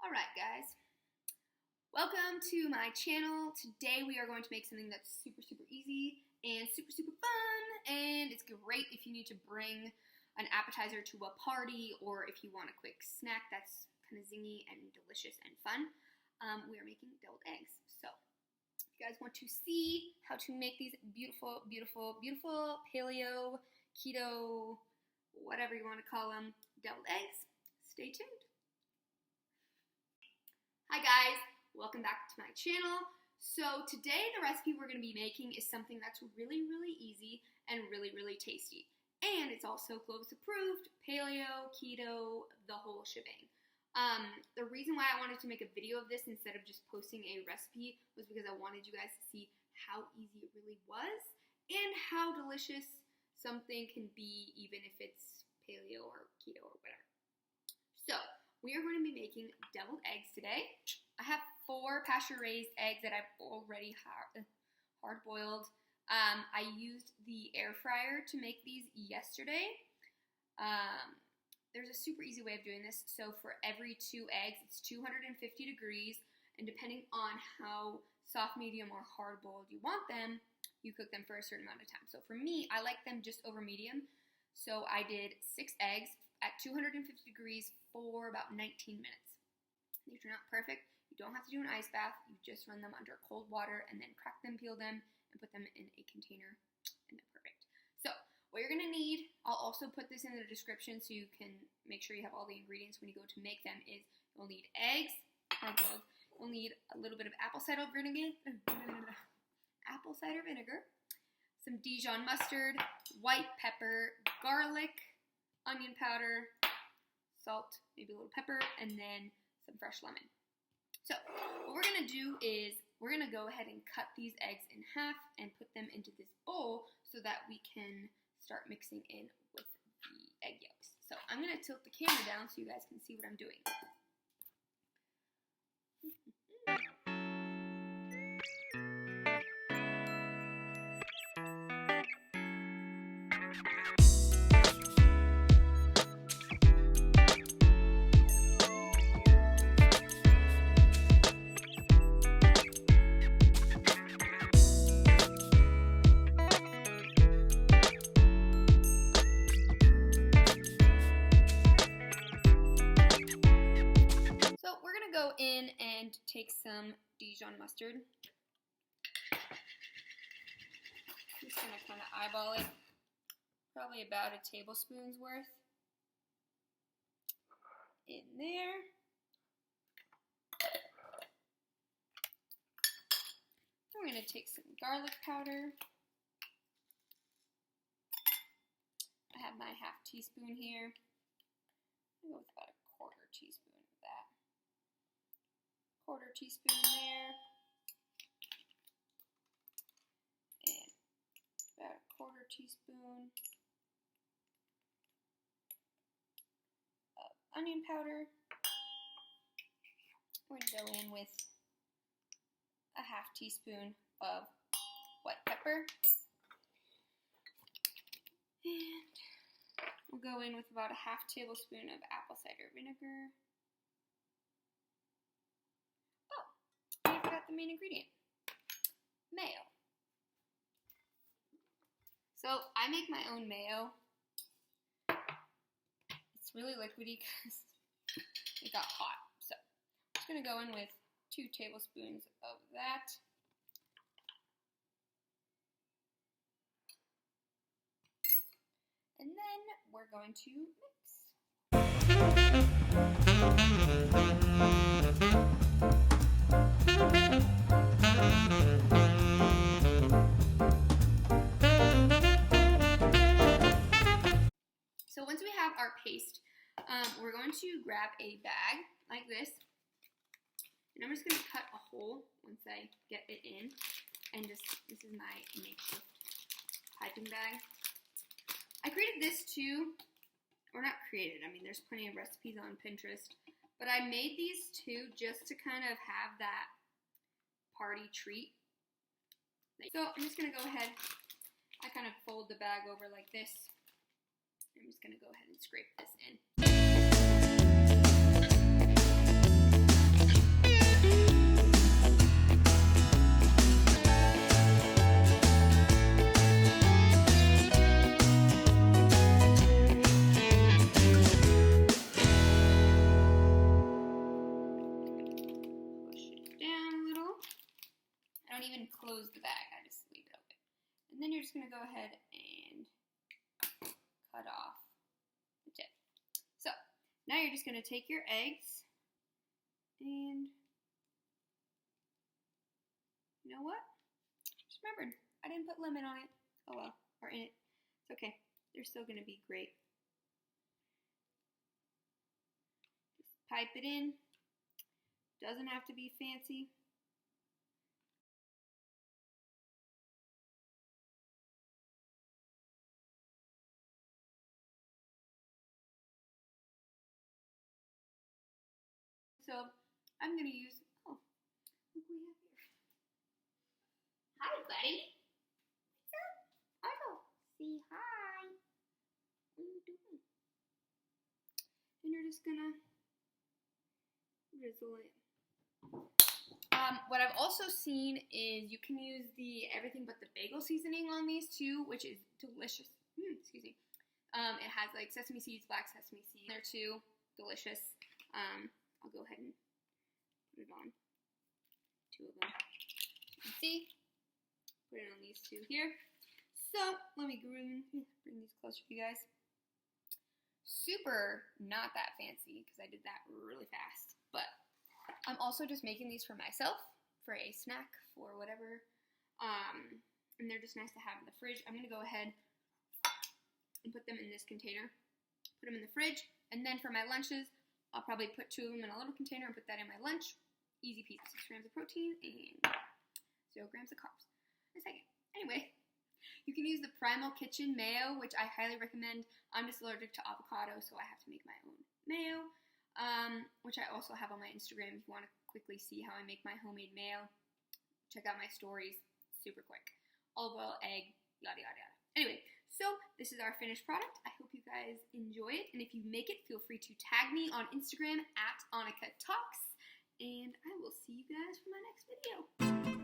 Alright guys, welcome to my channel. Today we are going to make something that's super easy and super fun, and it's great if you need to bring an appetizer to a party or if you want a quick snack that's kind of zingy and delicious and fun. We are making deviled eggs. So if you guys want to see how to make these beautiful paleo, keto, whatever you want to call them, deviled eggs, stay tuned. Hi guys, welcome back to my channel. So today the recipe we're going to be making is something that's really easy and really tasty. And it's also Clovis approved, paleo, keto, the whole shebang. The reason why I wanted to make a video of this instead of just posting a recipe was because I wanted you guys to see how easy it really was and how delicious something can be even if it's paleo or keto or whatever. So we are going to be making deviled eggs today. I have 4 pasture-raised eggs that I've already hard-boiled. I used the air fryer to make these yesterday. There's a super easy way of doing this. So for every 2 eggs, it's 250 degrees, and depending on how soft, medium, or hard-boiled you want them, you cook them for a certain amount of time. So for me, I like them just over medium. So I did 6 eggs at 250 degrees for about 19 minutes. These are not perfect. You don't have to do an ice bath. You just run them under cold water and then crack them, peel them, and put them in a container, and they're perfect. So what you're going to need, I'll also put this in the description so you can make sure you have all the ingredients when you go to make them, is you'll need eggs, hard-boiled. You'll need a little bit of apple cider vinegar, some Dijon mustard, white pepper, garlic, onion powder, salt, maybe a little pepper, and then some fresh lemon. So what we're going to do is we're going to go ahead and cut these eggs in half and put them into this bowl so that we can start mixing in with the egg yolks. So I'm going to tilt the camera down so you guys can see what I'm doing. Go in and take some Dijon mustard. Just gonna kind of eyeball it, probably about a tablespoon's worth in there. We're gonna take some garlic powder. I have my half teaspoon here. I'll go with about a 1/4 teaspoon of that. 1/4 teaspoon there, and about a 1/4 teaspoon of onion powder. We're going to go in with a half teaspoon of white pepper, and we'll go in with about a half tablespoon of apple cider vinegar. The main ingredient, mayo. So I make my own mayo. It's really liquidy because it got hot. So I'm just going to go in with 2 tablespoons of that. And then we're going to mix. So once we have our paste, we're going to grab a bag like this, and I'm just going to cut a hole once I get it in, and this is my makeshift piping bag. I created this too, or not created, I mean there's plenty of recipes on Pinterest, but I made these two just to kind of have that party treat. So I'm just going to go ahead, I kind of fold the bag over like this. I'm just going to go ahead and scrape this in. don't even close the bag. I just leave it open. And then you're just going to go ahead and cut off the tip. So now you're just going to take your eggs and you know what? Just remembered, I didn't put lemon on it. Oh well, or in it. It's okay. They're still going to be great. Just pipe it in. Doesn't have to be fancy. So I'm going to use, oh, look what we have here. Hi, buddy. What's up? Otto, say hi. What are you doing? And you're just going to drizzle it. What I've also seen is you can use the everything but the bagel seasoning on these too, which is delicious. Excuse me. It has like sesame seeds, black sesame seeds. They're too delicious. I'll go ahead and put it on 2 of them. You can see, put it on these 2 here. So let me bring these closer for you guys. Super not that fancy because I did that really fast, but I'm also just making these for myself, for a snack, for whatever, and they're just nice to have in the fridge. I'm going to go ahead and put them in this container, put them in the fridge, and then for my lunches, I'll probably put 2 of them in a little container and put that in my lunch. Easy peasy. 6 grams of protein and 0 grams of carbs. A second. Anyway, you can use the Primal Kitchen mayo, which I highly recommend. I'm just allergic to avocado, so I have to make my own mayo, which I also have on my Instagram if you want to quickly see how I make my homemade mayo. Check out my stories. Super quick. Olive oil, egg, yada, yada, yada. Anyway, so this is our finished product. I hope you guys enjoy it. And if you make it, feel free to tag me on Instagram @AnnikaTalks. And I will see you guys for my next video.